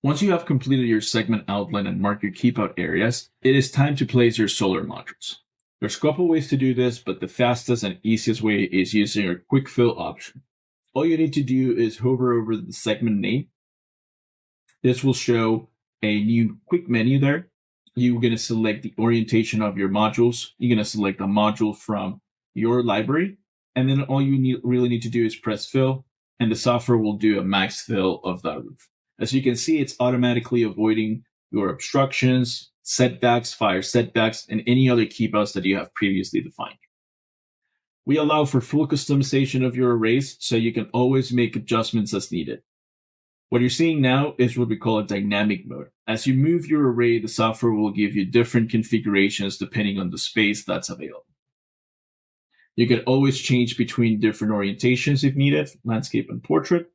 Once you have completed your segment outline and marked your keep out areas, it is time to place your solar modules. There's a couple ways to do this, but the fastest and easiest way is using a quick fill option. All you need to do is hover over the segment name. This will show a new quick menu there. You're going to select the orientation of your modules. You're going to select a module from your library. And then all you really need to do is press fill, and the software will do a max fill of that roof. As you can see, it's automatically avoiding your obstructions, setbacks, fire setbacks, and any other keepouts that you have previously defined. We allow for full customization of your arrays, so you can always make adjustments as needed. What you're seeing now is what we call a dynamic mode. As you move your array, the software will give you different configurations depending on the space that's available. You can always change between different orientations if needed, landscape and portrait.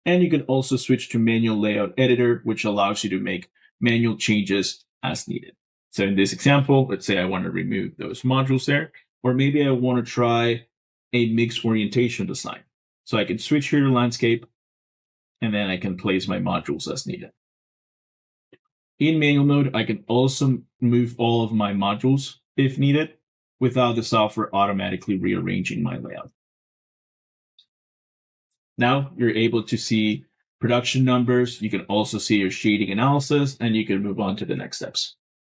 And you can also switch to manual layout editor, which allows you to make manual changes as needed. So in this example, let's say I want to remove those modules there, or maybe I want to try a mixed orientation design. So I can switch here to landscape, and then I can place my modules as needed. In manual mode, I can also move all of my modules if needed without the software automatically rearranging my layout. Now you're able to see production numbers. You can also see your shading analysis, and you can move on to the next steps.